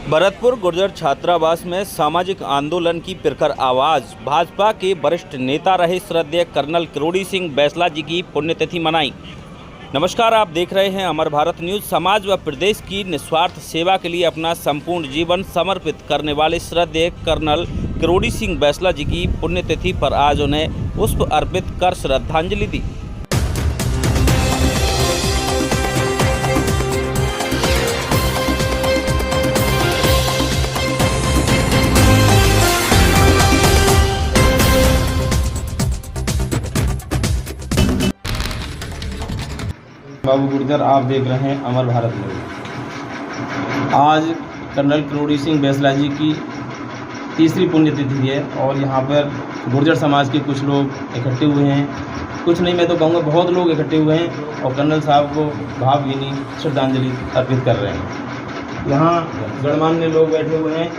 भरतपुर गुर्जर छात्रावास में सामाजिक आंदोलन की प्रखर आवाज। भाजपा के वरिष्ठ नेता रहे श्रद्धेय कर्नल किरोड़ी सिंह बैसला जी की पुण्यतिथि मनाई। नमस्कार, आप देख रहे हैं अमर भारत न्यूज। समाज व प्रदेश की निस्वार्थ सेवा के लिए अपना संपूर्ण जीवन समर्पित करने वाले श्रद्धेय कर्नल किरोड़ी सिंह बैसला जी की पुण्यतिथि पर आज उन्हें पुष्प अर्पित कर श्रद्धांजलि दी। बाबू गुर्जर, आप देख रहे हैं अमर भारत न्यूज। आज कर्नल किरोड़ी सिंह बैसला जी की तीसरी पुण्यतिथि है और यहाँ पर गुर्जर समाज के कुछ लोग इकट्ठे हुए हैं। कुछ नहीं, मैं तो कहूँगा बहुत लोग इकट्ठे हुए हैं और कर्नल साहब को भावभीनी श्रद्धांजलि अर्पित कर रहे हैं। यहाँ गणमान्य लोग बैठे हुए हैं,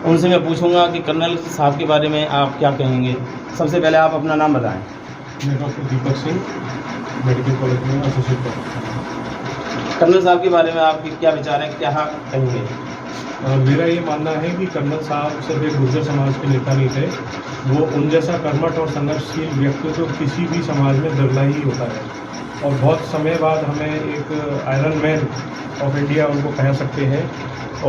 उनसे मैं पूछूंगा कि कर्नल साहब के बारे में आप क्या कहेंगे। सबसे पहले आप अपना नाम बताएं। मैं doctor Deepak Singh, medical college में एसोसिएट प्रोफेसर। कर्नल साहब के बारे में आपके क्या विचार हैं, क्या कहेंगे? मेरा ये मानना है कि कर्नल साहब सिर्फ एक गुर्जर समाज के नेता नहीं थे, वो उन जैसा कर्मठ और संघर्षशील व्यक्ति तो किसी भी समाज में दुर्लभ ही होता है और बहुत समय बाद हमें एक आयरन मैन ऑफ इंडिया उनको कह सकते हैं।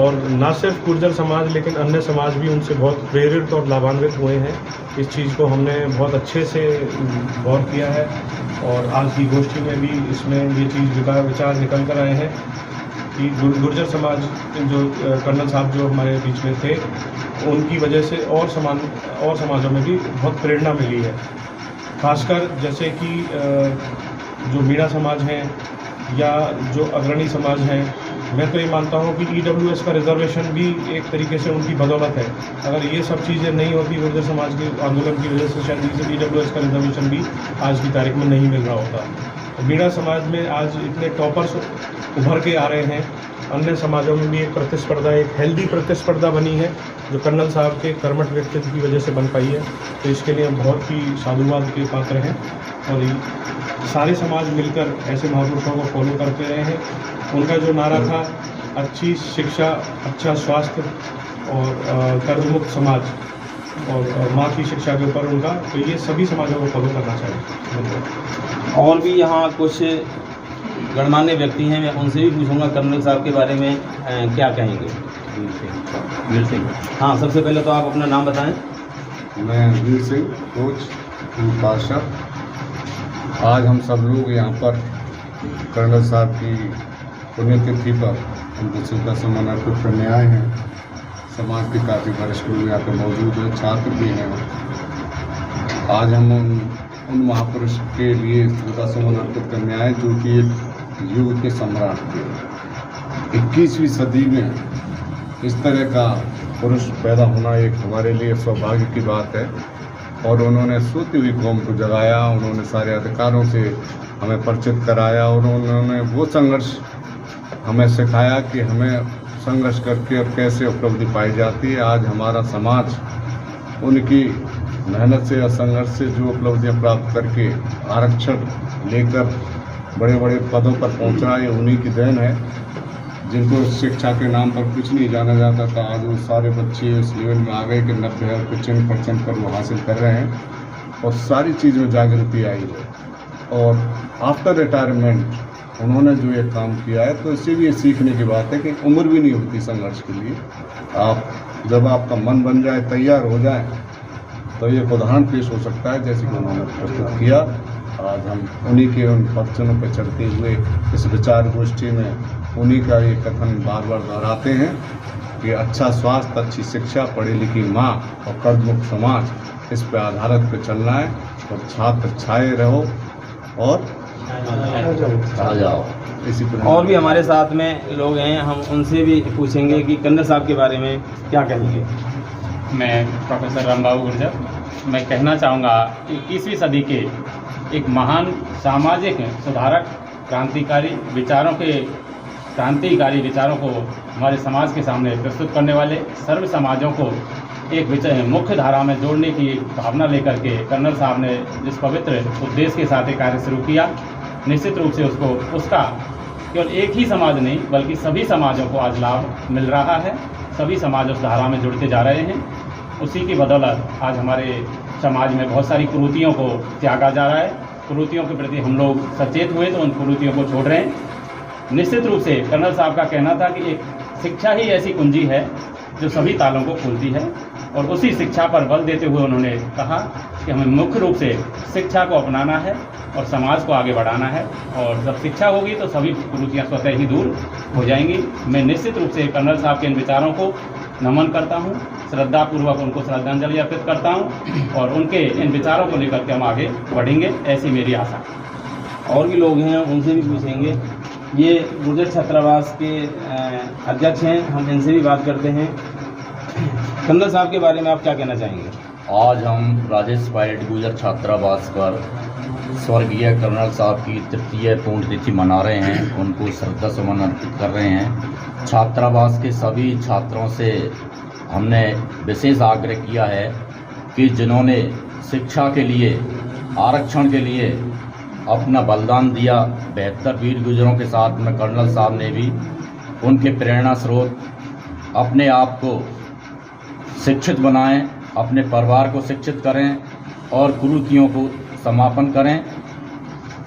और ना सिर्फ गुर्जर समाज लेकिन अन्य समाज भी उनसे बहुत प्रेरित और लाभान्वित हुए हैं। इस चीज़ को हमने बहुत अच्छे से गौर किया है और आज की गोष्ठी में भी इसमें ये चीज़ विचार निकल कर आए हैं कि गुर्जर समाज जो कर्नल साहब जो हमारे बीच में थे, उनकी वजह से और समाजों में भी बहुत प्रेरणा मिली है। खासकर जैसे कि जो मीणा समाज हैं या जो अग्रणी समाज हैं, मैं तो ये मानता हूँ कि EWS का रिजर्वेशन भी एक तरीके से उनकी बदौलत है। अगर ये सब चीज़ें नहीं होती गुर्जर समाज के आंदोलन की वजह से, शायद EWS का रिजर्वेशन भी आज की तारीख में नहीं मिल रहा होता। तो मीणा समाज में आज इतने टॉपर्स उभर के आ रहे हैं। अन्य समाजों में भी एक प्रतिस्पर्धा, एक हेल्दी प्रतिस्पर्धा बनी है जो कर्नल साहब के कर्मठ व्यक्तित्व की वजह से बन पाई है। तो इसके लिए हम बहुत ही साधुवाद के पात्र हैं और सारे समाज मिलकर ऐसे महापुरुषों को फॉलो करते रहे हैं। उनका जो नारा था, अच्छी शिक्षा, अच्छा स्वास्थ्य और कर्ममुक्त समाज और माँ की शिक्षा के ऊपर उनका, तो ये सभी समाजों को फॉलो करना चाहिए। और भी यहाँ कुछ गणमान्य व्यक्ति हैं, मैं उनसे भी पूछूंगा कर्नल साहब के बारे में क्या कहेंगे। वीर सिंह, हाँ, सबसे पहले तो आप अपना नाम बताएं। मैं वीर सिंह, कोच बादशाह। आज हम सब लोग यहाँ पर कर्नल साहब की पुण्यतिथि पर उनको श्रद्धासुमन अर्पित करने आए हैं। समाज के काफ़ी वरिष्ठ लोग यहाँ पर मौजूद हैं, छात्र भी हैं। आज हम उन महापुरुष के लिए श्रद्धासुमन अर्पित करने आए जो कि एक युग के सम्राट थे। 21वीं सदी में इस तरह का पुरुष पैदा होना एक हमारे लिए सौभाग्य की बात है और उन्होंने सोती हुई कौम को जगाया। उन्होंने सारे अधिकारों से हमें परिचित कराया और उन्होंने वो संघर्ष हमें सिखाया कि हमें संघर्ष करके और कैसे उपलब्धि पाई जाती है। आज हमारा समाज उनकी मेहनत से और संघर्ष से जो उपलब्धियां प्राप्त करके आरक्षण लेकर बड़े बड़े पदों पर पहुंचा, ये उन्हीं की देन है। जिनको शिक्षा के नाम पर कुछ नहीं जाना जाता था, आज वो सारे बच्चे उस लेवल में आ गए कि 90 और 95% पर वो हासिल कर रहे हैं और सारी चीज़ में जागृति आई है। और आफ्टर रिटायरमेंट उन्होंने जो ये काम किया है, तो इससे भी ये सीखने की बात है कि उम्र भी नहीं होती संघर्ष के लिए। आप जब आपका मन बन जाए, तैयार हो जाए, तो ये उदाहरण पेश हो सकता है जैसे कि उन्होंने प्रस्तुत किया। आज हम उन्हीं के उन वचनों पर चढ़ते हुए इस विचार गोष्ठी में उन्हीं का ये कथन बार बार दोहराते हैं कि अच्छा स्वास्थ्य, अच्छी शिक्षा, पढ़ी लिखी माँ और कर्ममुक्त समाज, इस पर आधारित पे चलना है और छात्र छाए रहो और आ जाओ। इसी तरह और भी हमारे साथ में लोग हैं, हम उनसे भी पूछेंगे कि कर्नल साहब के बारे में क्या कहेंगे। मैं प्रोफेसर रामबाबू गुर्जर, मैं कहना चाहूँगा कि 21वीं सदी के एक महान सामाजिक सुधारक, क्रांतिकारी विचारों को हमारे समाज के सामने प्रस्तुत करने वाले, सर्व समाजों को एक मुख्य धारा में जोड़ने की भावना लेकर के कर्नल साहब ने जिस पवित्र उद्देश्य के साथ एक कार्य शुरू किया, निश्चित रूप से उसका केवल एक ही समाज नहीं बल्कि सभी समाजों को आज लाभ मिल रहा है। सभी समाज उस धारा में जुड़ते जा रहे हैं। उसी की बदौलत आज हमारे समाज में बहुत सारी कुरीतियों को त्यागा जा रहा है। कुरीतियों के प्रति हम लोग सचेत हुए तो उन कुरीतियों को छोड़ रहे हैं। निश्चित रूप से कर्नल साहब का कहना था कि एक शिक्षा ही ऐसी कुंजी है जो सभी तालों को खोलती है, और उसी शिक्षा पर बल देते हुए उन्होंने कहा कि हमें मुख्य रूप से शिक्षा को अपनाना है और समाज को आगे बढ़ाना है, और जब शिक्षा होगी तो सभी कुरीतियाँ स्वतः ही दूर हो जाएंगी। मैं निश्चित रूप से कर्नल साहब के इन विचारों को नमन करता हूँ, श्रद्धापूर्वक उनको श्रद्धांजलि अर्पित करता हूँ, और उनके इन विचारों को लेकर के हम आगे बढ़ेंगे, ऐसी मेरी आशा। और भी लोग हैं, उनसे भी पूछेंगे। ये गुर्जर छात्रावास के अध्यक्ष हैं, हम इनसे भी बात करते हैं। कर्नल साहब के बारे में आप क्या कहना चाहेंगे? आज हम राजेश पायलट गुर्जर छात्रावास पर स्वर्गीय कर्नल साहब की तृतीय पुण्यतिथि मना रहे हैं, उनको श्रद्धा सुमन अर्पित कर रहे हैं। छात्रावास के सभी छात्रों से हमने विशेष आग्रह किया है कि जिन्होंने शिक्षा के लिए, आरक्षण के लिए अपना बलिदान दिया, 72 वीर गुजरों के साथ में कर्नल साहब ने भी, उनके प्रेरणा स्रोत अपने आप को शिक्षित बनाएं, अपने परिवार को शिक्षित करें और कुरीतियों को समापन करें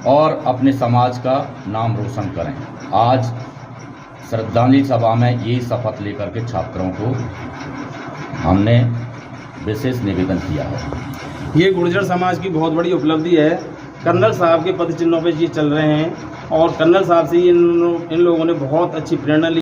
और अपने समाज का नाम रोशन करें। आज श्रद्धांजलि सभा में यही शपथ लेकर के छात्रों को हमने विशेष निवेदन किया है। ये गुर्जर समाज की बहुत बड़ी उपलब्धि है। कर्नल साहब के पद चिन्हों पे ये चल रहे हैं और कर्नल साहब से इन लोगों ने बहुत अच्छी प्रेरणा ली।